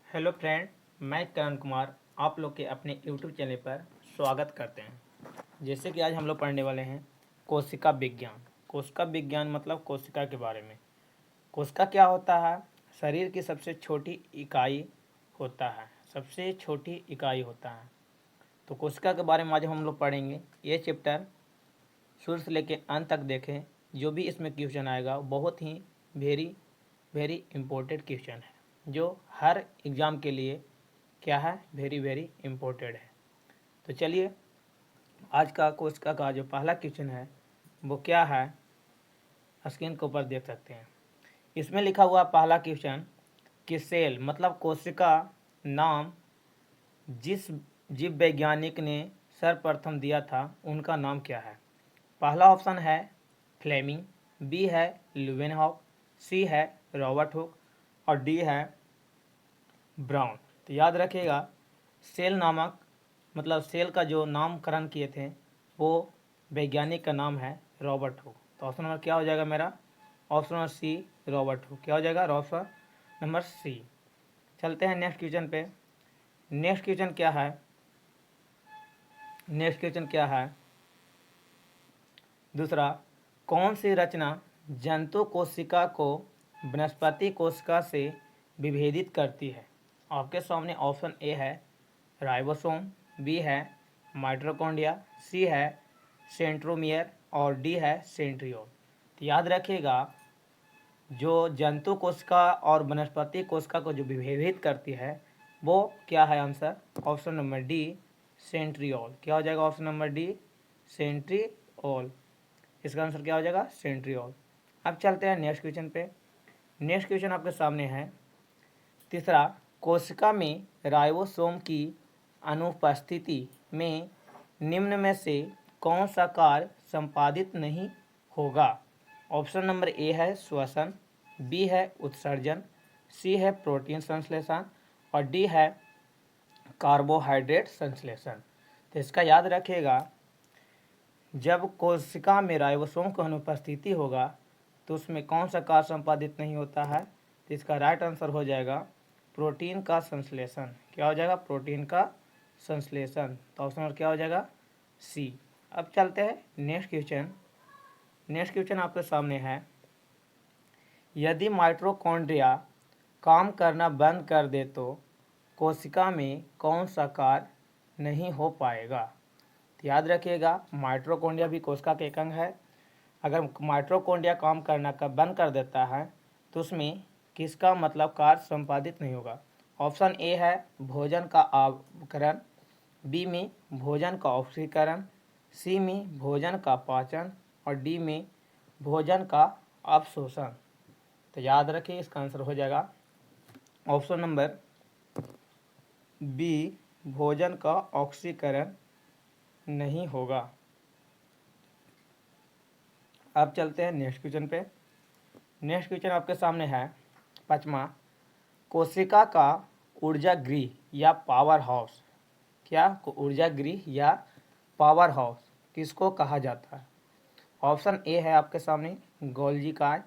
Hello friend, मैं करण कुमार आप लोग के अपने यूट्यूब चैनल पर स्वागत करते हैं। जैसे कि आज हम लोग पढ़ने वाले हैं कोशिका विज्ञान। कोशिका विज्ञान मतलब कोशिका के बारे में। कोशिका क्या होता है? शरीर की सबसे छोटी इकाई होता है, सबसे छोटी इकाई होता है। तो कोशिका के बारे में आज हम लोग पढ़ेंगे। ये चैप्टर शुरू से लेकर अंत तक देखें। जो भी इसमें क्वेश्चन आएगा बहुत ही वेरी वेरी इम्पोर्टेंट क्वेश्चन है, जो हर एग्ज़ाम के लिए क्या है, वेरी वेरी इम्पोर्टेंट है। तो चलिए, आज का कोशिका का जो पहला क्वेश्चन है वो क्या है, स्क्रीन के ऊपर देख सकते हैं। इसमें लिखा हुआ पहला क्वेश्चन कि सेल मतलब कोशिका नाम जिस जीव वैज्ञानिक ने सर्वप्रथम दिया था उनका नाम क्या है? पहला ऑप्शन है फ्लेमिंग, बी है लुवेनहॉक, सी है रॉबर्ट हुक और डी है ब्राउन। तो याद रखिएगा, सेल नामक मतलब सेल का जो नामकरण किए थे वो वैज्ञानिक का नाम है रॉबर्ट हुक। तो ऑप्शन नंबर क्या हो जाएगा मेरा? Option number C, Robert Hooke. क्या हो जाएगा? Option number C. चलते हैं नेक्स्ट क्वेश्चन पे। नेक्स्ट क्वेश्चन क्या है? नेक्स्ट क्वेश्चन क्या है? दूसरा, कौन सी रचना जंतु कोशिका को वनस्पति कोशिका से विभेदित करती है? आपके सामने ऑप्शन ए है राइबोसोम, बी है माइटोकॉन्ड्रिया, सी है सेंट्रोमियर और डी है सेंट्रियोल। तो याद रखिएगा, जो जंतु कोशिका और वनस्पति कोशिका को जो विभेदित करती है वो क्या है? Answer option number D, centriole. क्या हो जाएगा? Option number D, centriole. इसका आंसर क्या हो जाएगा? सेंट्रियोल। अब चलते हैं नेक्स्ट क्वेश्चन पे। नेक्स्ट क्वेश्चन आपके सामने है। तीसरा, कोशिका में राइबोसोम की अनुपस्थिति में निम्न में से कौन सा कार्य संपादित नहीं होगा? ऑप्शन नंबर ए है श्वसन, बी है उत्सर्जन, सी है प्रोटीन संश्लेषण और डी है कार्बोहाइड्रेट संश्लेषण। तो इसका याद रखिएगा, जब कोशिका में राइबोसोम की अनुपस्थिति होगा तो उसमें कौन सा कार्य संपादित नहीं होता है? तो इसका राइट आंसर हो जाएगा प्रोटीन का संश्लेषण। क्या हो जाएगा? प्रोटीन का संश्लेषण। तो ऑप्शन नंबर क्या हो जाएगा? सी। अब चलते हैं नेक्स्ट क्वेश्चन। नेक्स्ट क्वेश्चन आपके सामने है। यदि माइटोकॉन्ड्रिया काम करना बंद कर दे तो कोशिका में कौन सा कार्य नहीं हो पाएगा? तो याद रखिएगा, माइटोकॉन्ड्रिया भी कोशिका का एक अंग है। अगर माइटोकॉन्ड्रिया काम करना का बंद कर देता है तो उसमें किसका मतलब कार्य संपादित नहीं होगा? ऑप्शन ए है भोजन का आवरण, बी में भोजन का ऑक्सीकरण, सी में भोजन का पाचन और डी में भोजन का अवशोषण। तो याद रखिए, इसका आंसर हो जाएगा ऑप्शन नंबर बी, भोजन का ऑक्सीकरण नहीं होगा। अब चलते हैं नेक्स्ट क्वेश्चन पे। नेक्स्ट क्वेश्चन आपके सामने है पांचवा, कोशिका का ऊर्जा गृह या पावर हाउस, क्या ऊर्जा गृह या पावर हाउस किसको कहा जाता है? ऑप्शन ए है आपके सामने गोल्गी काय,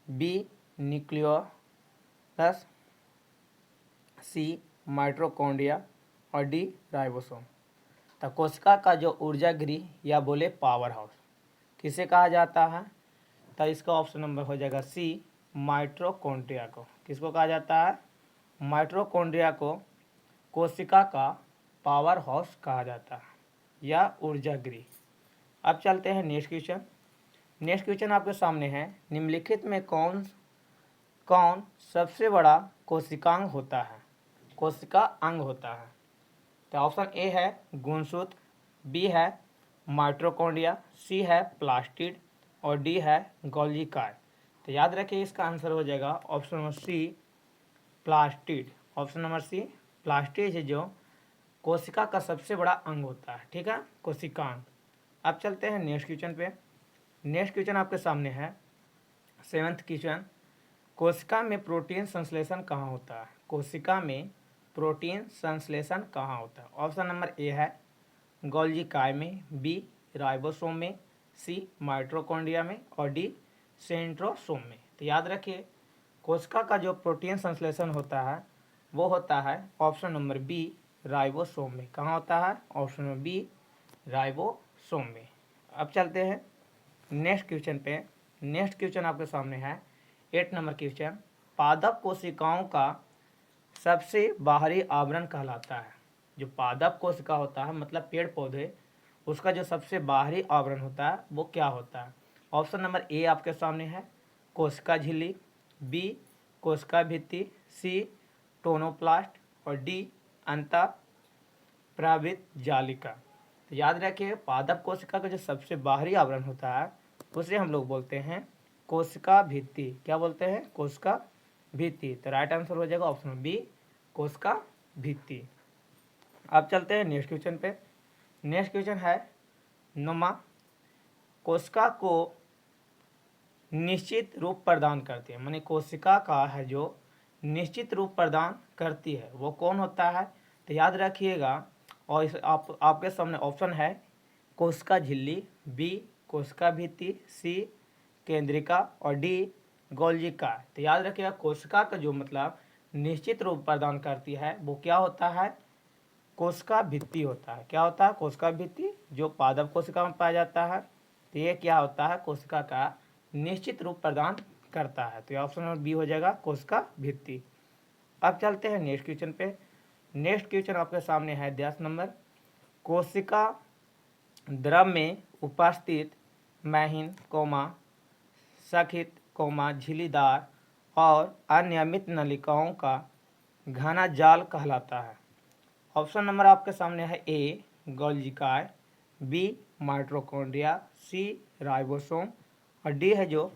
बी न्यूक्लियस, सी माइटोकॉन्ड्रिया और डी राइबोसोम। तो कोशिका का जो ऊर्जा गृह या बोले पावर हाउस किसे कहा जाता है? तो इसका ऑप्शन नंबर हो जाएगा सी, माइटोकॉन्ड्रिया को। किसको कहा जाता है? माइटोकॉन्ड्रिया को कोशिका का पावर हाउस कहा जाता है या ऊर्जा गृह। अब चलते हैं नेक्स्ट क्वेश्चन। नेक्स्ट क्वेश्चन आपके सामने है, निम्नलिखित में कौन कौन सबसे बड़ा कोशिकांग होता है? कोशिका अंग होता है। तो ऑप्शन ए है गुणसूत्र, बी है माइटोकॉन्ड्रिया, सी है प्लास्टिड और डी है गोल्गी काय। तो याद रखिए, इसका आंसर हो जाएगा option number C, plastid. Option number C, plastid है जो कोशिका का सबसे बड़ा अंग होता है। ठीक है, कोशिकांग। अब चलते हैं नेक्स्ट क्वेश्चन पे। नेक्स्ट क्वेश्चन आपके सामने है सेवन्थ क्वेश्चन, कोशिका में प्रोटीन संश्लेषण कहाँ होता है? कोशिका में प्रोटीन संश्लेषण कहाँ होता है? ऑप्शन नंबर ए है गोल्गी काय में, बी राइबोसोम में, सी माइटोकॉन्ड्रिया में और डी सेंट्रोसोम में। तो याद रखिए, कोशिका का जो प्रोटीन संश्लेषण होता है वो होता है ऑप्शन नंबर बी राइबोसोम में। कहाँ होता है? ऑप्शन नंबर बी राइबोसोम में। अब चलते हैं नेक्स्ट क्वेश्चन पे। नेक्स्ट क्वेश्चन आपके सामने है 8 नंबर क्वेश्चन। पादप कोशिकाओं का सबसे बाहरी आवरण कहलाता है। जो पादप कोशिका होता है मतलब पेड़ पौधे, उसका जो सबसे बाहरी आवरण होता है वो क्या होता है? ऑप्शन नंबर ए आपके सामने है कोशिका झिल्ली, बी कोशिका भित्ति, सी टोनोप्लास्ट और डी अंतःप्रावित जालिका। तो याद रखिए पादप कोशिका का जो सबसे बाहरी आवरण होता है उसे हम लोग बोलते हैं कोशिका भित्ति। क्या बोलते हैं? कोशिका भित्ति। तो राइट आंसर हो जाएगा ऑप्शन बी कोशिका भित्ति। अब चलते हैं नेक्स्ट क्वेश्चन पे। नेक्स्ट क्वेश्चन है नुमा कोशिका को निश्चित रूप प्रदान करती है। माने कोशिका का है जो निश्चित रूप प्रदान करती है वो कौन होता है? तो याद रखिएगा और इस आपके सामने ऑप्शन है कोशिका झिल्ली, बी कोशिका भित्ति, सी केंद्रिका और डी गोल्जिका। तो याद रखिएगा कोशिका का जो मतलब निश्चित रूप प्रदान करती है वो क्या होता है? कोशिका भित्ति होता है। क्या होता है? कोशिका भित्ति, जो पादप कोशिका में पाया जाता है। तो ये क्या होता है? कोशिका का निश्चित रूप प्रदान करता है। तो ये ऑप्शन नंबर बी हो जाएगा कोशिका भित्ति। अब चलते हैं नेक्स्ट क्वेश्चन पे। नेक्स्ट क्वेश्चन आपके सामने है 10 नंबर। कोशिका द्रव में उपस्थित महीन सखित झिल्लीदार और अनियमित नलिकाओं का घना जाल कहलाता है। ऑप्शन नंबर आपके सामने है ए गोल्जिकाय, बी माइटोकॉन्ड्रिया, सी राइबोसोम और डी है जो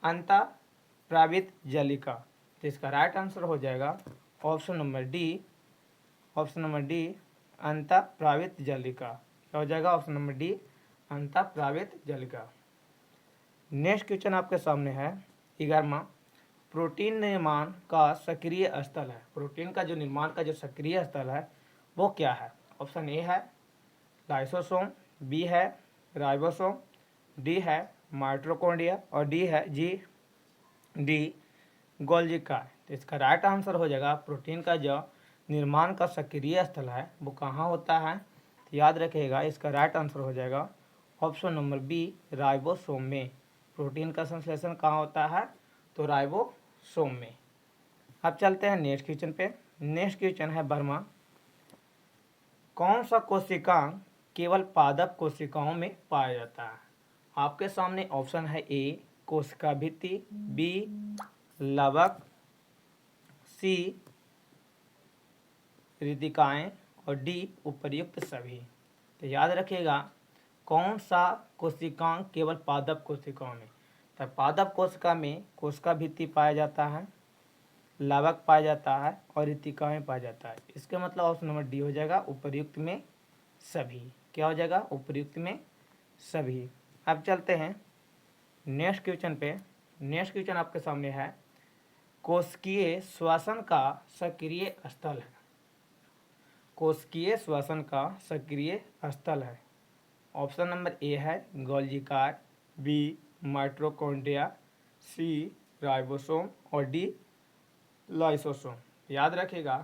अंतःप्रावित जालिका। तो इसका राइट आंसर हो जाएगा ऑप्शन नंबर डी अंतःप्रावित जालिका। क्या हो जाएगा? ऑप्शन नंबर डी अंतःप्रावित जालिका। नेक्स्ट क्वेश्चन आपके सामने है 11वां। प्रोटीन निर्माण का सक्रिय स्थल है। प्रोटीन का जो निर्माण का जो सक्रिय स्थल है वो क्या है? ऑप्शन ए है लाइसोसोम, बी है राइबोसोम, डी है माइटोकॉन्ड्रिया और डी गोल्जिका। तो इसका राइट आंसर हो जाएगा प्रोटीन का जो निर्माण का सक्रिय स्थल है वो कहाँ होता है? तो याद रखिएगा इसका राइट आंसर हो जाएगा ऑप्शन नंबर बी राइबोसोम में। प्रोटीन का संश्लेषण कहाँ होता है? तो राइबोसोम में। अब चलते हैं नेक्स्ट क्वेश्चन पे। नेक्स्ट क्वेश्चन है 12वां। कौन सा कोशिकांग केवल पादप कोशिकाओं में पाया जाता है? आपके सामने ऑप्शन है ए कोशिका भित्ति, बी लवक, सी रिदिकाएँ और डी उपर्युक्त सभी। तो याद रखिएगा कौन सा कोशिकांग केवल पादप कोशिकाओं में? तो पादप कोशिका में कोशिका भित्ति पाया जाता है, लवक पाया जाता है और रितिकाएँ पाया जाता है। इसका मतलब ऑप्शन नंबर डी हो जाएगा उपर्युक्त में सभी। क्या हो जाएगा? उपर्युक्त में सभी। अब चलते हैं नेक्स्ट क्वेश्चन पे। नेक्स्ट क्वेश्चन आपके सामने है कोशिकीय श्वसन का सक्रिय स्थल है। कोशिकीय श्वसन का सक्रिय स्थल है। ऑप्शन नंबर ए है गोल्जिकार, बी माइटोकॉन्ड्रिया, सी राइबोसोम और डी लाइसोसोम। याद रखिएगा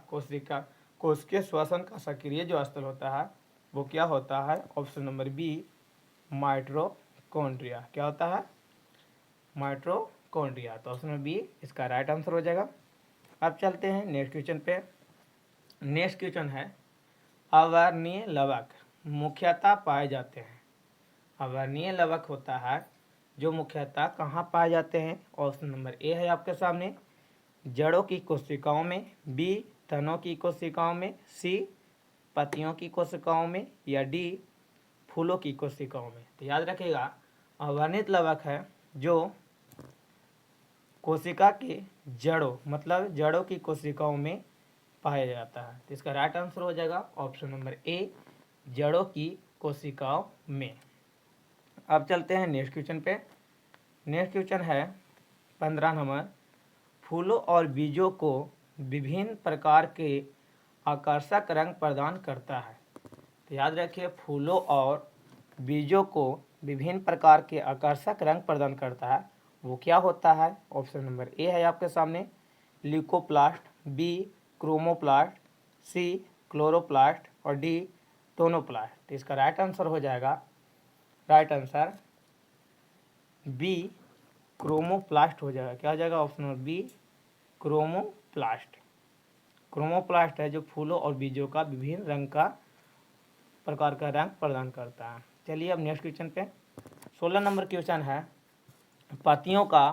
कोशिकीय श्वसन का सक्रिय जो स्थल होता है वो क्या होता है? Option number B mitochondria. क्या होता है? माइटोकॉन्ड्रिया। तो ऑप्शन नंबर बी इसका राइट आंसर हो जाएगा। अब चलते हैं नेक्स्ट क्वेश्चन पे। नेक्स्ट क्वेश्चन है अवर्णीय लवक मुख्यतः पाए जाते हैं। अवर्णीय लवक होता है जो मुख्यतः कहाँ पाए जाते हैं? ऑप्शन नंबर ए है आपके सामने जड़ों की कोशिकाओं में, बी तनों की कोशिकाओं में, सी पत्तियों की कोशिकाओं में या डी फूलों की कोशिकाओं में। तो याद रखिएगा अवर्णित लवक है जो कोशिका के जड़ों मतलब जड़ों की कोशिकाओं में पाया जाता है। तो इसका राइट आंसर हो जाएगा ऑप्शन नंबर ए जड़ों की कोशिकाओं में। अब चलते हैं नेक्स्ट क्वेश्चन पे। नेक्स्ट क्वेश्चन है 15 नंबर। फूलों और बीजों को विभिन्न प्रकार के आकर्षक रंग प्रदान करता है। तो याद रखिए फूलों और बीजों को विभिन्न प्रकार के आकर्षक रंग प्रदान करता है वो क्या होता है? ऑप्शन नंबर ए है आपके सामने ल्यूकोप्लास्ट, बी क्रोमोप्लास्ट, सी क्लोरोप्लास्ट और डी टोनोप्लास्ट। तो इसका राइट आंसर हो जाएगा, राइट आंसर बी क्रोमोप्लास्ट हो जाएगा। क्या हो जाएगा? Option number B chromoplast. Chromoplast है जो फूलों और बीजों का विभिन्न रंग का प्रकार का रंग प्रदान करता है। चलिए अब नेक्स्ट क्वेश्चन पे 16 नंबर क्वेश्चन है, पत्तियों का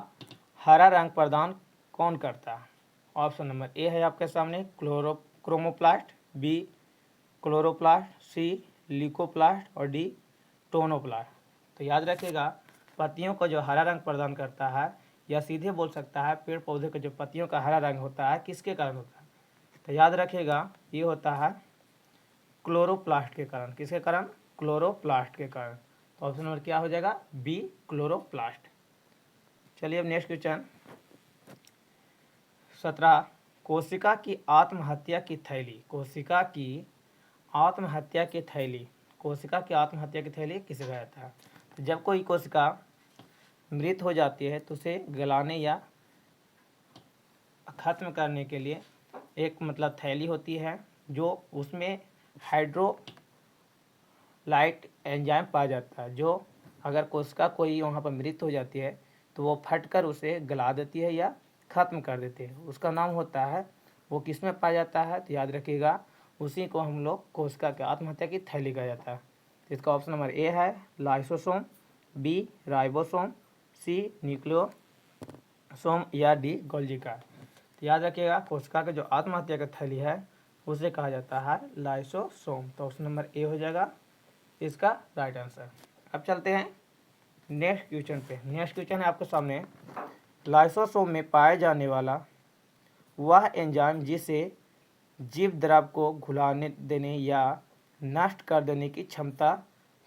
हरा रंग प्रदान कौन करता है? ऑप्शन नंबर ए है आपके सामने क्रोमोप्लास्ट, बी क्लोरोप्लास्ट, सी ल्यूकोप्लास्ट और डी टोनोप्लास्ट। तो याद रखिएगा, पत्तियों को जो हरा रंग प्रदान करता है, या सीधे बोल सकता है पेड़ पौधे का जो पत्तियों का हरा रंग होता है किसके कारण होता है? तो याद रखिएगा, ये होता है क्लोरोप्लास्ट के कारण। किसके कारण? क्लोरोप्लास्ट के कारण। तो ऑप्शन नंबर क्या हो जाएगा? B chloroplast. चलिए अब नेक्स्ट क्वेश्चन 17, कोशिका की आत्महत्या की थैली। कोशिका की आत्महत्या की थैली, कोशिका की आत्महत्या की थैली किसे कहा जाता है? तो जब कोई कोशिका मृत हो जाती है तो उसे गलाने या खत्म करने के लिए एक मतलब थैली होती है, जो उसमें हाइड्रोलाइट एंजाइम पाया जाता है, जो अगर कोशिका कोई वहाँ पर मृत हो जाती है तो वो फटकर उसे गला देती है या ख़त्म कर देती है। उसका नाम होता है, वो किस में पाया जाता है? तो याद रखिएगा, उसी को हम लोग कोशिका के आत्महत्या की थैली कहा जाता है। तो इसका ऑप्शन नंबर ए है लाइसोसोम, बी राइबोसोम, सी न्यूक्लियोसोम या डी गोल्गी कार। तो याद रखिएगा, कोशिका के जो आत्महत्या की थैली है उसे कहा जाता है लाइसोसोम। तो ऑप्शन नंबर ए हो जाएगा इसका राइट आंसर। अब चलते हैं नेक्स्ट क्वेश्चन पे। नेक्स्ट क्वेश्चन है आपके सामने, लाइसोसोम में पाए जाने वाला वह एंजाइम जिसे जीव द्रव को घुलाने देने या नष्ट कर देने की क्षमता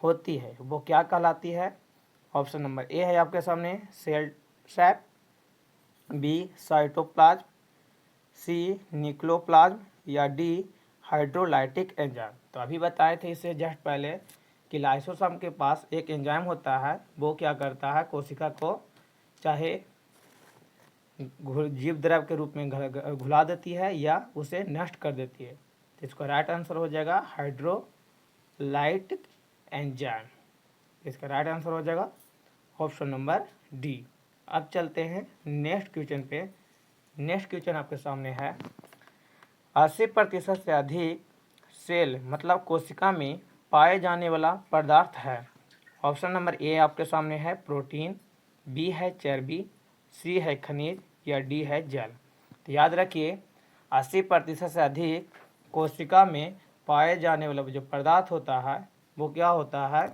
होती है वो क्या कहलाती है? ऑप्शन नंबर ए है आपके सामने सेल सैप, बी साइटोप्लाज्म, सी न्यूक्लियोप्लाज्म या डी हाइड्रोलाइटिक एंजाइम। तो अभी बताए थे इससे जस्ट पहले कि लाइसोसोम के पास एक एंजाइम होता है, वो क्या करता है, कोशिका को चाहे जीव द्रव के रूप में घुला देती है या उसे नष्ट कर देती है। तो इसका राइट आंसर हो जाएगा हाइड्रोलाइटिक एंजाइम। इसका राइट आंसर हो जाएगा ऑप्शन नंबर डी। अब चलते हैं नेक्स्ट क्वेश्चन पे। नेक्स्ट क्वेश्चन आपके सामने है, 80% से अधिक सेल मतलब कोशिका में पाए जाने वाला पदार्थ है। ऑप्शन नंबर ए आपके सामने है प्रोटीन, बी है चर्बी, सी है खनिज या डी है जल। तो याद रखिए, 80% से अधिक कोशिका में पाए जाने वाला जो पदार्थ होता है वो क्या होता है?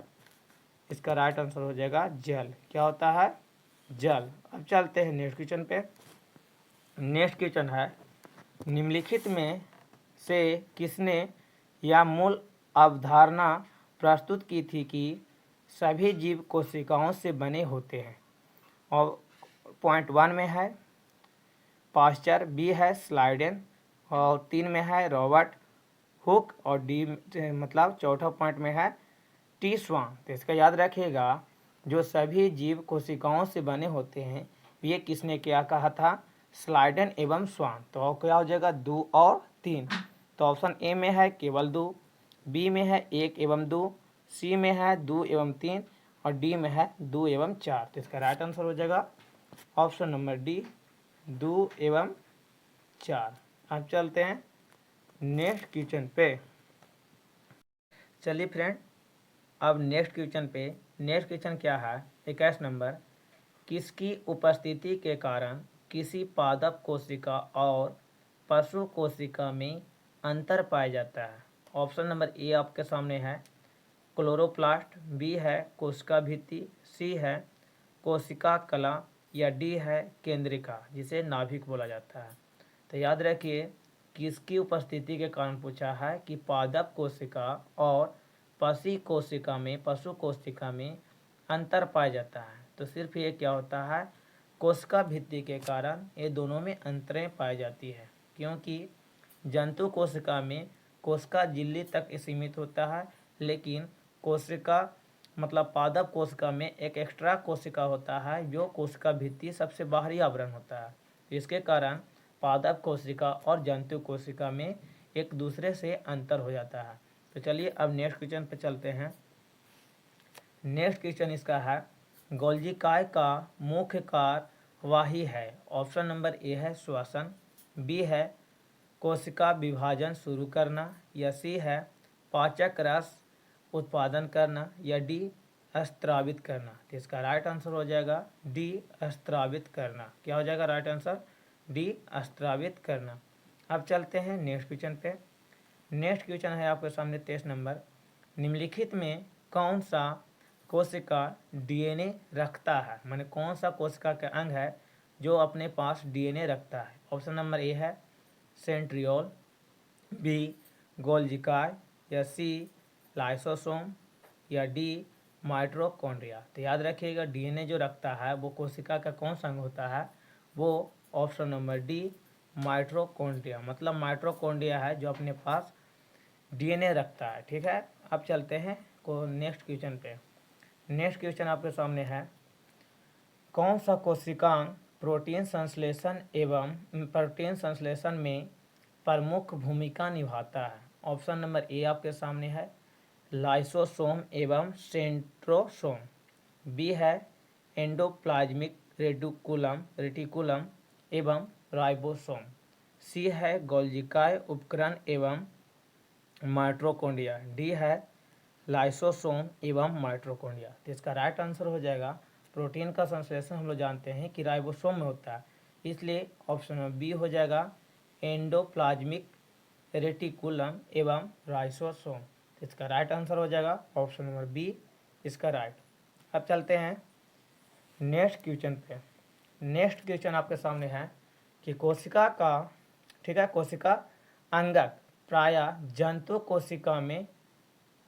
इसका राइट आंसर हो जाएगा जल। क्या होता है? जल। अब चलते हैं नेक्स्ट क्वेश्चन पे। नेक्स्ट क्वेश्चन है, निम्नलिखित में से किसने यह मूल अवधारणा प्रस्तुत की थी कि सभी जीव कोशिकाओं से बने होते हैं? और पॉइंट 1 में है पास्चर, बी है स्लाइडेन और 3 में है रॉबर्ट हुक और डी मतलब चौथा पॉइंट में है टी स्वान। तो इसका याद रखिएगा, जो सभी जीव कोशिकाओं से बने होते हैं ये किसने क्या कहा था? स्लाइडेन एवं स्वान। तो क्या हो जाएगा? 2 और 3। तो ऑप्शन ए में है केवल 2, बी में है 1 एवं 2, सी में है 2 एवं 3 और डी में है 2 एवं 4। तो इसका राइट आंसर हो जाएगा ऑप्शन नंबर डी 2 एवं 4। अब चलते हैं नेक्स्ट क्वेश्चन पे। चलिए फ्रेंड, अब नेक्स्ट क्वेश्चन पे। नेक्स्ट क्वेश्चन क्या है? 21 नंबर, किसकी उपस्थिति के कारण किसी पादप कोशिका और पशु कोशिका में अंतर पाया जाता है? ऑप्शन नंबर ए आपके सामने है क्लोरोप्लास्ट, बी है कोशिका भित्ति, सी है कोशिका कला या डी है केंद्रिका जिसे नाभिक बोला जाता है। तो याद रखिए, किसकी उपस्थिति के कारण पूछा है कि पादप कोशिका और पशु कोशिका में अंतर पाया जाता है। तो सिर्फ ये क्या होता है, कोशिका भित्ति के कारण ये दोनों में अंतरें पाई जाती है, क्योंकि जंतु कोशिका में कोशिका झिल्ली तक सीमित होता है, लेकिन कोशिका मतलब पादप कोशिका में एक एक्स्ट्रा कोशिका होता है जो कोशिका भित्ति सबसे बाहरी आवरण होता है। इसके कारण पादप कोशिका और जंतु कोशिका में एक दूसरे से अंतर हो जाता है। तो चलिए अब नेक्स्ट क्वेश्चन पे चलते हैं। नेक्स्ट क्वेश्चन इसका है, गोल्जी काय का मुख्य कार्यवाही है। ऑप्शन नंबर ए है श्वसन, बी है कोशिका विभाजन शुरू करना, या सी है पाचक रस उत्पादन करना, या डी स्त्रावित करना। तो इसका राइट आंसर हो जाएगा डी स्त्रावित करना। क्या हो जाएगा राइट आंसर? डी स्त्रावित करना। अब चलते हैं नेक्स्ट क्वेश्चन पे। नेक्स्ट क्वेश्चन है आपके सामने 23 नंबर, निम्नलिखित में कौन सा कोशिका डीएनए रखता है, माने कौन सा कोशिका का अंग है जो अपने पास डीएनए रखता है। ऑप्शन नंबर ए है सेंट्रियोल, बी गोल्जिकाय, या सी लाइसोसोम, या डी माइटोकॉन्ड्रिया। तो याद रखिएगा डीएनए जो रखता है वो कोशिका का कौन सा अंग होता है, वो ऑप्शन नंबर डी माइटोकॉन्ड्रिया, मतलब माइटोकॉन्ड्रिया है जो अपने पास डीएनए रखता है। ठीक है, अब चलते हैं को नेक्स्ट क्वेश्चन पे। नेक्स्ट क्वेश्चन आपके सामने है, कौन सा कोशिकांग प्रोटीन संश्लेषण में प्रमुख भूमिका निभाता है। ऑप्शन नंबर ए आपके सामने है लाइसोसोम एवं सेंट्रोसोम, बी है एंडोप्लाज्मिक रेटिकुलम एवं राइबोसोम, सी है गोल्जिकाय उपकरण एवं माइटोकॉन्ड्रिया, डी है लाइसोसोम एवं माइटोकॉन्ड्रिया। तो इसका राइट आंसर हो जाएगा, प्रोटीन का संश्लेषण हम लोग जानते हैं कि राइबोसोम में होता है, इसलिए ऑप्शन नंबर बी हो जाएगा एंडोप्लाज्मिक रेटिकुलम एवं राइबोसोम। तो इसका राइट आंसर हो जाएगा ऑप्शन नंबर बी, इसका राइट। अब चलते हैं नेक्स्ट क्वेश्चन पे। नेक्स्ट क्वेश्चन आपके सामने है कि कोशिका का, ठीक है, कोशिका अंगक प्रायः जंतु कोशिका में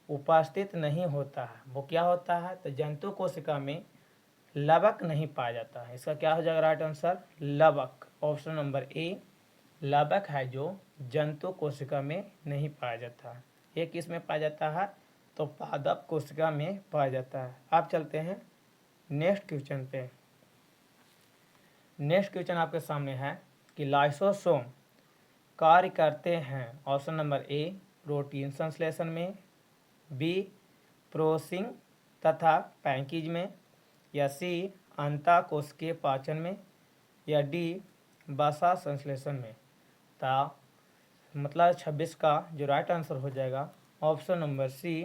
उपस्थित नहीं होता है। वो क्या होता है, तो जंतु कोशिका में लवक नहीं पाया जाता है। इसका क्या हो जाएगा राइट आंसर? लवक। ऑप्शन नंबर ए लवक है जो जंतु कोशिका में नहीं पाया जाता है। ये किस में पाया जाता है, तो पादप कोशिका में पाया जाता है। आप चलते हैं नेक्स्ट क्वेश्चन पे। नेक्स्ट क्वेश्चन आपके सामने है कि लाइसोसोम कार्य करते हैं। ऑप्शन नंबर ए प्रोटीन संश्लेषण में, बी प्रोसिंग तथा पैंकेज में, या सी अंतःकोशिकीय पाचन में, या डी वसा संश्लेषण में। ता मतलब 26 का जो राइट आंसर हो जाएगा ऑप्शन नंबर सी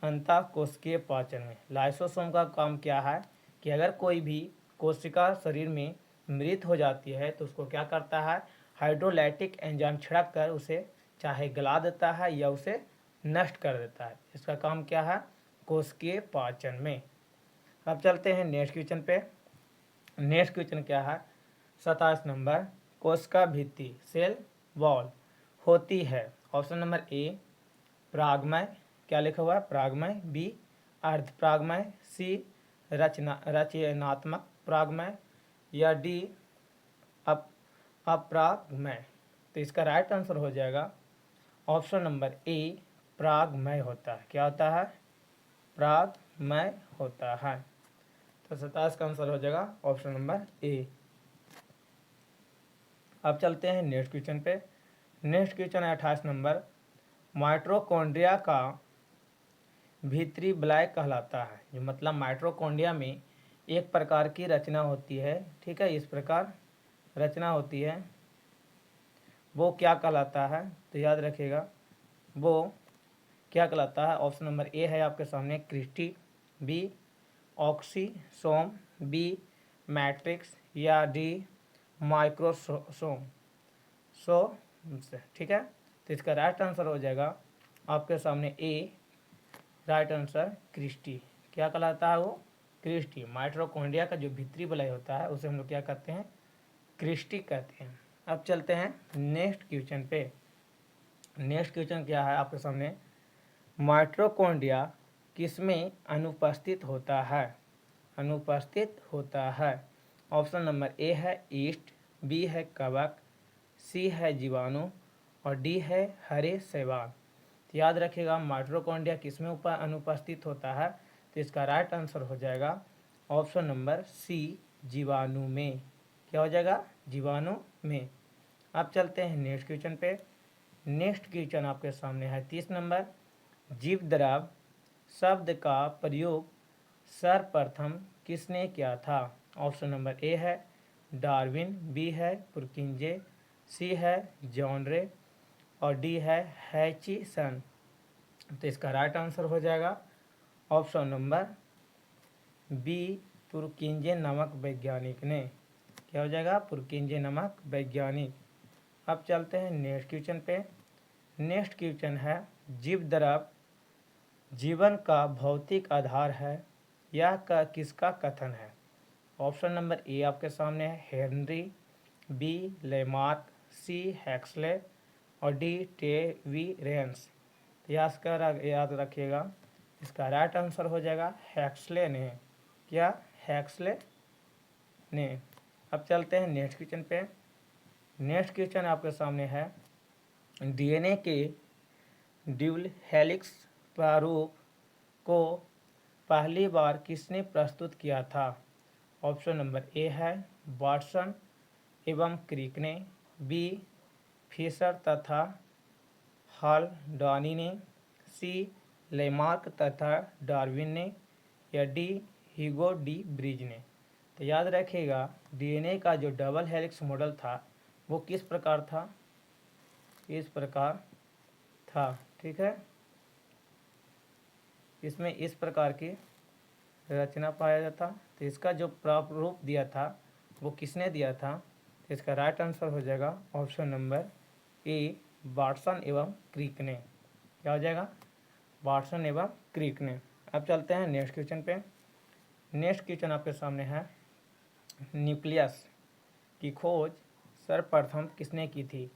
अंतःकोशिकीय पाचन में। लाइसोसोम का काम क्या है कि अगर कोई भी कोशिका शरीर में मृत हो जाती है तो उसको क्या करता है, हाइड्रोलाइटिक एंजाइम छिड़क कर उसे चाहे गला देता है या उसे नष्ट कर देता है। इसका काम क्या है, कोशिकीय पाचन में। अब चलते हैं नेक्स्ट क्वेश्चन पे। नेक्स्ट क्वेश्चन क्या है 27 नंबर, कोशिका भित्ति सेल वॉल होती है। ऑप्शन नंबर ए प्रागमय, क्या लिखा हुआ है प्रागमय, बी अर्धप्रागमय, सी रचनात्मक प्रागमय, या डी अप्रागमय। तो इसका राइट आंसर हो जाएगा ऑप्शन नंबर ए प्रागमय होता है। क्या होता है, प्रागमय होता है। तो 27 का आंसर हो जाएगा ऑप्शन नंबर ए। अब चलते हैं नेक्स्ट क्वेश्चन पे। नेक्स्ट क्वेश्चन है 28 नंबर, माइटोकॉन्ड्रिया का भीतरी वलय कहलाता है। जो मतलब माइटोकॉन्ड्रिया में एक प्रकार की रचना होती है, ठीक है, इस प्रकार रचना होती है, वो क्या कहलाता है, तो याद रखिएगा वो क्या कहलाता है। ऑप्शन नंबर ए है आपके सामने cristae, B oxysome, B matrix, या डी माइक्रोसोम। ठीक है, तो इसका राइट आंसर हो जाएगा आपके सामने ए राइट आंसर क्रिस्टी। क्या कहलाता है वो, क्रिस्टी। माइटोकॉन्ड्रिया का जो भीतरी वलय होता है उसे हम लोग क्या कहते हैं, क्रिस्टी कहते हैं। अब चलते हैं नेक्स्ट क्वेश्चन पे। नेक्स्ट क्वेश्चन क्या है आपके सामने, माइटोकॉन्ड्रिया किसमें अनुपस्थित होता है, अनुपस्थित होता है। ऑप्शन नंबर ए है ईस्ट, बी है कवक, सी है जीवाणु, और डी है हरे शैवाल। तो याद रखिएगा माइटोकॉन्ड्रिया किसमें अनुपस्थित होता है, तो इसका राइट आंसर हो जाएगा ऑप्शन नंबर सी जीवाणु में। क्या हो जाएगा, जीवाणु में। अब चलते हैं नेक्स्ट क्वेश्चन पे। नेक्स्ट क्वेश्चन आपके सामने है 30 नंबर। जीवद्रव शब्द का प्रयोग सर्वप्रथम किसने किया था? ऑप्शन नंबर ए है डार्विन, बी है पुरकिंजे, सी है जॉन रे और डी है हैचिसन। तो इसका राइट आंसर हो जाएगा ऑप्शन नंबर बी, पुरकिंजे नामक वैज्ञानिक ने। क्या हो जाएगा? पुरकिंजे नामक वैज्ञानिक। अब चलते हैं नेक्स्ट क्वेश्चन पे। नेक्स्ट क्वेश्चन है जीवद्रव जीवन का भौतिक आधार है, यह किसका कथन है? ऑप्शन नंबर ए आपके सामने है हेनरी, बी लेमार्क, सी हैक्सले और डी टेवीरेंस। याद रखिएगा, इसका राइट आंसर हो जाएगा हैक्सले ने। क्या? हैक्सले ने। अब चलते हैं नेक्स्ट क्वेश्चन पे। नेक्स्ट क्वेश्चन आपके सामने है डीएनए के ड्यूल हेलिक्स प्रारूप को पहली बार किसने प्रस्तुत किया था? ऑप्शन नंबर ए है वाटसन एवं क्रिक ने, बी फिशर तथा हाल्डानी ने, सी लेमार्क तथा डार्विन ने या डी ह्यूगो डी ब्रिज ने। तो याद रखिएगा, डीएनए का जो डबल हेलिक्स मॉडल था वो किस प्रकार था? इस प्रकार था। ठीक है, इसमें इस प्रकार की रचना पाया जाता। तो इसका जो प्रारूप दिया था वो किसने दिया था? तो इसका राइट आंसर हो जाएगा ऑप्शन नंबर ए, वाटसन एवं क्रिक ने। क्या हो जाएगा? वाटसन एवं क्रिक ने। अब चलते हैं नेक्स्ट क्वेश्चन पे। नेक्स्ट क्वेश्चन आपके सामने है न्यूक्लियस की खोज सर्वप्रथम किसने की थी?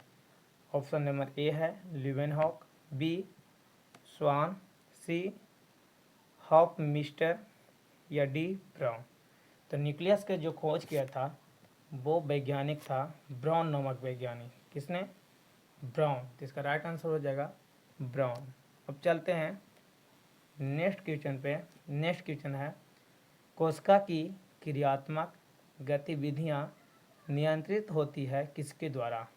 ऑप्शन नंबर ए है ल्यूवेनहॉक, बी स्वान, सी हॉफमिस्टर या डी ब्राउन। तो न्यूक्लियस के जो खोज किया था वो वैज्ञानिक था ब्राउन नामक वैज्ञानिक। किसने? ब्राउन। तो इसका राइट आंसर हो जाएगा ब्राउन। अब चलते हैं नेक्स्ट क्वेश्चन पे। नेक्स्ट क्वेश्चन है कोशिका की क्रियात्मक गतिविधियां नियंत्रित होती है किसके द्वारा?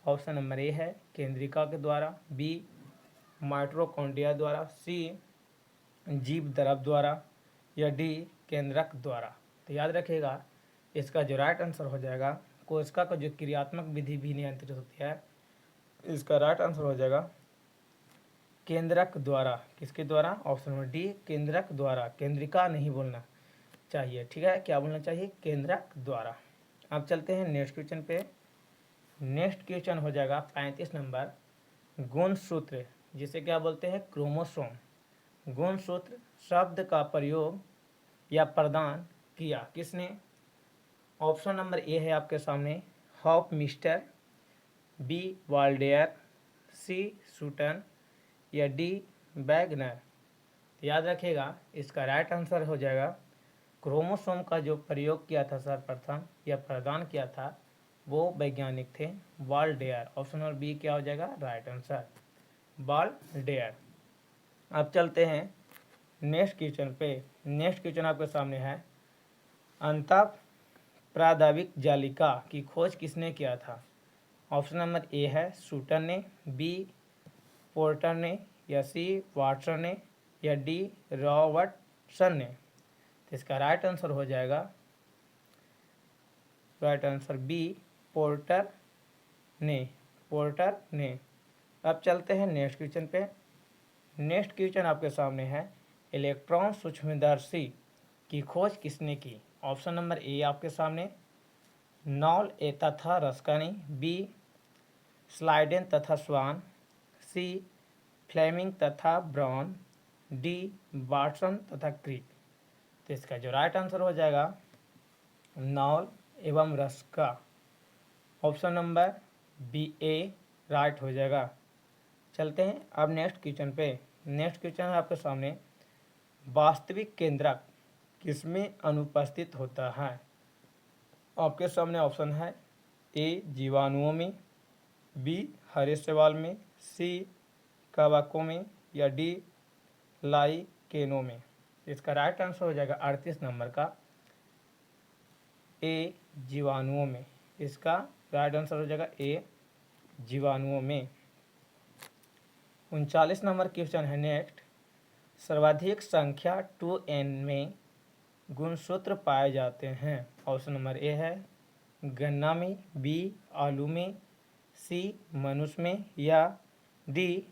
ऑप्शन नंबर ए है केंद्रिका के द्वारा, बी माइटोकॉन्ड्रिया द्वारा, सी जीवद्रव द्वारा या डी केंद्रक द्वारा। तो याद रखिएगा, इसका जो राइट आंसर हो जाएगा कोशिका का जो क्रियात्मक विधि भी नियंत्रित होती है, इसका राइट आंसर हो जाएगा केंद्रक द्वारा। किसके द्वारा? ऑप्शन नंबर डी केंद्रक द्वारा। केंद्रिका नहीं बोलना चाहिए, ठीक है? क्या बोलना चाहिए? केंद्रक द्वारा। अब चलते हैं नेक्स्ट क्वेश्चन पे। नेक्स्ट क्वेश्चन हो जाएगा 35 नंबर। गुणसूत्र जिसे क्या बोलते हैं? क्रोमोसोम। गुणसूत्र शब्द का प्रयोग या प्रदान किया किसने? ऑप्शन नंबर ए है आपके सामने हॉफमिस्टर, बी वाल्डेयर, सी सूटन या डी वैगनर। याद रखिएगा, इसका राइट आंसर हो जाएगा क्रोमोसोम का जो प्रयोग किया था सर्वप्रथम या प्रदान किया था वो वैज्ञानिक थे वाल्डेयर। ऑप्शन नंबर बी क्या हो जाएगा? Right answer Waldeyer. अब चलते हैं नेक्स्ट क्वेश्चन पे। नेक्स्ट क्वेश्चन आपके सामने है अंतःप्रादाविक जालिका की खोज किसने किया था? ऑप्शन नंबर ए है सूटन ने, बी पोर्टर ने या सी वाटसन ने या डी रॉबर्टसन ने। तो इसका राइट आंसर हो जाएगा राइट आंसर बी पोर्टर ने। पोर्टर ने। अब चलते हैं नेक्स्ट क्वेश्चन पे। नेक्स्ट क्वेश्चन आपके सामने है इलेक्ट्रॉन सूक्ष्मदर्शी की खोज किसने की? ऑप्शन नंबर ए आपके सामने नॉल ए तथा रस्कानी, बी स्लाइडेन तथा स्वान, सी फ्लेमिंग तथा ब्राउन, डी वाटसन तथा क्रिक। तो इसका जो राइट आंसर हो जाएगा नॉल एवं रस्का। ऑप्शन नंबर बी ए राइट हो जाएगा। चलते हैं अब नेक्स्ट क्वेश्चन पे। नेक्स्ट क्वेश्चन है आपके सामने वास्तविक केंद्रक किसमें अनुपस्थित होता है? आपके सामने ऑप्शन है ए जीवाणुओं में, बी हरे शैवाल में, सी कवकों में या डी लाइकेनों में। इसका राइट आंसर हो जाएगा 38 नंबर का ए जीवाणुओं में। इसका राइट आंसर हो जाएगा ए, जीवाणुओं में। 39 नंबर क्वेश्चन है नेक्स्ट। सर्वाधिक संख्या 2n में गुणसूत्र पाए जाते हैं। ऑप्शन नंबर ए है गन्ना में, बी आलू में, सी मनुष्य में, या डी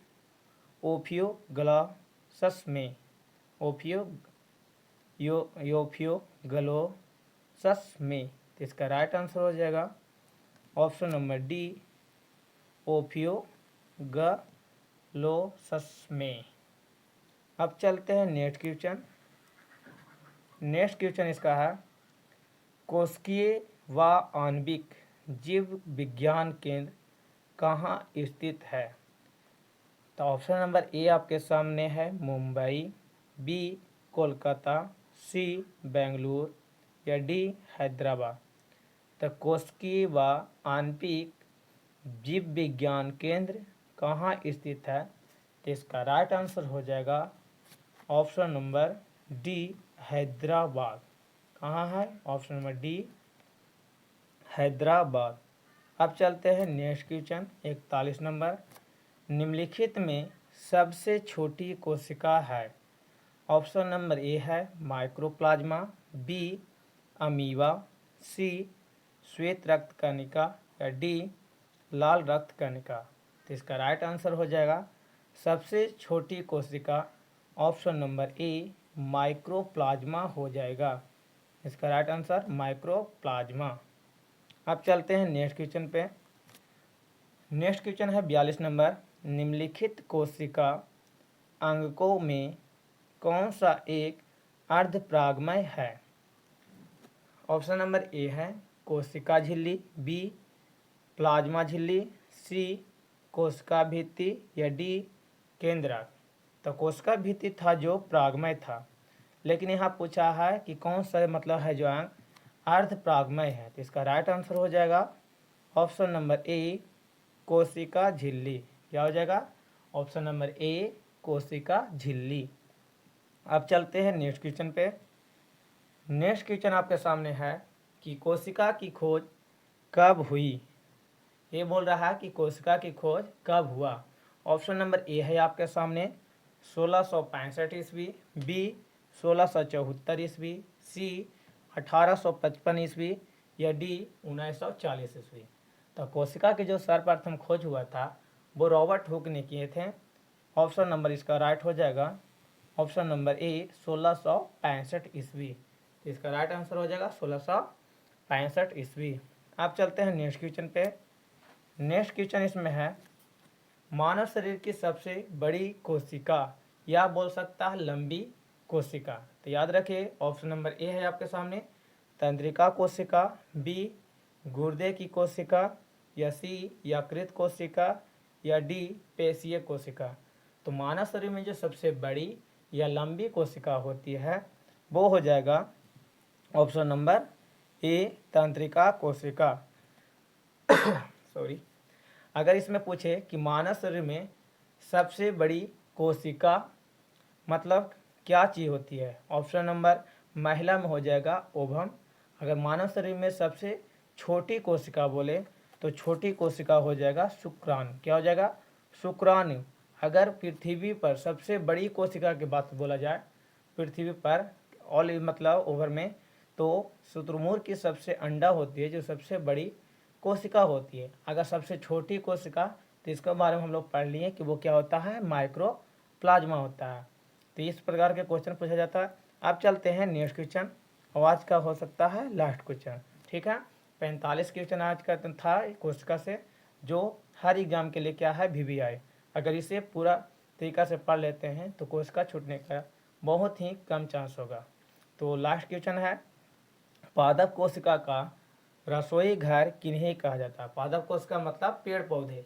ओफियोग्लोसस में। ओफियोग्लोसस में। तो इसका राइट आंसर हो जाएगा ऑप्शन नंबर डी, ओफियोग्लोसस में। अब चलते हैं नेक्स्ट क्वेश्चन। नेक्स्ट क्वेश्चन इसका है कोशिकीय व आणविक जीव विज्ञान केंद्र कहाँ स्थित है। तो ऑप्शन नंबर ए आपके सामने है मुंबई, बी कोलकाता, सी बेंगलुरु, या डी हैदराबाद। तो कोशिकीय व आणविक जीव विज्ञान केंद्र कहाँ स्थित है। तो इसका राइट आंसर हो जाएगा ऑप्शन नंबर डी, हैदराबाद। कहाँ है? Option number D, Hyderabad. अब चलते हैं नेक्स्ट क्वेश्चन 41 नंबर। निम्नलिखित में सबसे छोटी कोशिका है। ऑप्शन नंबर ए है माइक्रोप्लाज्मा, बी अमीबा, सी श्वेत रक्त कणिका, या डी लाल रक्त कणिका। तो इसका राइट आंसर हो जाएगा सबसे छोटी कोशिका ऑप्शन नंबर ए, माइक्रोप्लाज्मा हो जाएगा। इसका राइट आंसर माइक्रोप्लाज्मा। अब चलते हैं नेक्स्ट क्वेश्चन पे। नेक्स्ट क्वेश्चन है 42 नंबर। निम्नलिखित कोशिका अंगकों में कौन सा एक अर्धपरागमय है। ऑप्शन नंबर ए है कोशिका झिल्ली, बी प्लाज्मा झिल्ली, सी कोशिका भित्ति, या डी केंद्रक। तो कोशिका भित्ति था जो प्रागमय था, लेकिन यहाँ पूछा है कि कौन सा मतलब है जो अंग अर्धपरागमय है। तो इसका राइट आंसर हो जाएगा ऑप्शन नंबर ए, कोशिका झिल्ली। क्या हो जाएगा? ऑप्शन नंबर ए, कोशिका झिल्ली। अब चलते हैं नेक्स्ट क्वेश्चन पे। नेक्स्ट क्वेश्चन आपके सामने है कि कोशिका की खोज कब हुई। ये बोल रहा है कि कोशिका की खोज कब हुआ। ऑप्शन नंबर ए है आपके सामने 1665 ईस्वी, बी 1674 ईस्वी, सी 1855 ईस्वी, या डी 1940 ईस्वी। तो कोशिका की जो सर्वप्रथम खोज हुआ था वो रॉबर्ट हुक ने किए थे। ऑप्शन नंबर इसका राइट हो जाएगा ऑप्शन नंबर ए 1665 ईस्वी। इसका राइट आंसर हो जाएगा 1665 ईस्वी। अब चलते हैं नेक्स्ट क्वेश्चन पे। नेक्स्ट क्वेश्चन इसमें है मानव शरीर की सबसे बड़ी कोशिका, या बोल सकता है लंबी कोशिका। तो याद रखिए ऑप्शन नंबर ए है आपके सामने तंत्रिका कोशिका, बी गुर्दे की कोशिका, या सी यकृत कोशिका, या डी पेशीय कोशिका। तो मानव शरीर में जो सबसे बड़ी या लंबी कोशिका होती है वो हो जाएगा ऑप्शन नंबर ए, तंत्रिका कोशिका। सॉरी, अगर इसमें पूछे कि मानव शरीर में सबसे बड़ी कोशिका मतलब क्या चीज़ होती है, ऑप्शन नंबर महिला में हो जाएगा ओवम। अगर मानव शरीर में सबसे छोटी कोशिका बोले तो छोटी कोशिका हो जाएगा शुक्राणु। क्या हो जाएगा? शुक्राणु। अगर पृथ्वी पर सबसे बड़ी कोशिका की बात बोला जाए पृथ्वी पर ऑल मतलब ओवर में, तो शुतुरमुर्ग की सबसे अंडा होती है जो सबसे बड़ी कोशिका होती है। अगर सबसे छोटी कोशिका तो इसके बारे में हम लोग पढ़ लिए कि वो क्या होता है, माइक्रोप्लाज्मा होता है। तो इस प्रकार के क्वेश्चन पूछा जाता है। अब चलते हैं नेक्स्ट क्वेश्चन, और आज का हो सकता है लास्ट क्वेश्चन। ठीक है, 45 क्वेश्चन आज का था कोशिका से, जो हर एग्जाम के लिए क्या है VVI। अगर इसे पूरा तरीका से पढ़ लेते हैं तो कोशिका छूटने का बहुत ही कम चांस होगा। तो लास्ट क्वेश्चन है पादप कोशिका का रसोई घर किन्हें कहा जाता है। पादप कोशिका मतलब पेड़ पौधे,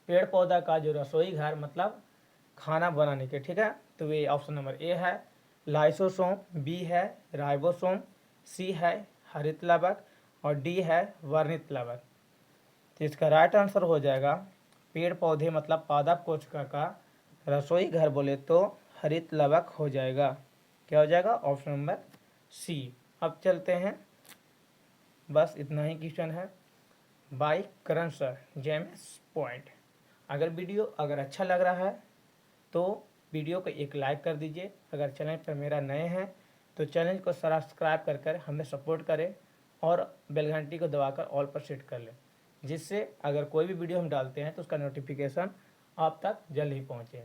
पेड़ पौधा का जो रसोई घर मतलब खाना बनाने के। ठीक है, तो ये ऑप्शन नंबर ए है लाइसोसोम, बी है राइबोसोम, सी है हरित लवक, और डी है वर्णित लवक। तो इसका राइट आंसर हो जाएगा पेड़ पौधे मतलब पादप कोशिका का रसोई घर बोले तो हरित लवक हो जाएगा। क्या हो जाएगा? Option number C. अब चलते हैं, बस इतना ही क्वेश्चन है। By Karan sir, JMS point. अगर वीडियो अच्छा लग रहा है तो वीडियो को एक लाइक कर दीजिए। अगर चैनल पर मेरा नए हैं तो चैनल को सब्सक्राइब कर हमें सपोर्ट करें और बेल घंटी को दबाकर ऑल पर सेट कर लें, जिससे अगर कोई भी वीडियो हम डालते हैं तो उसका नोटिफिकेशन आप तक जल्द ही पहुँचे।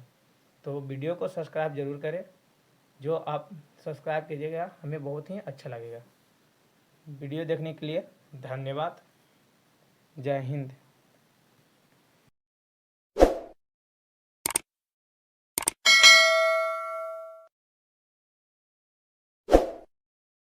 तो वीडियो को सब्सक्राइब ज़रूर करें। जो आप सब्सक्राइब कीजिएगा हमें बहुत ही अच्छा लगेगा। वीडियो देखने के लिए धन्यवाद। जय हिंद।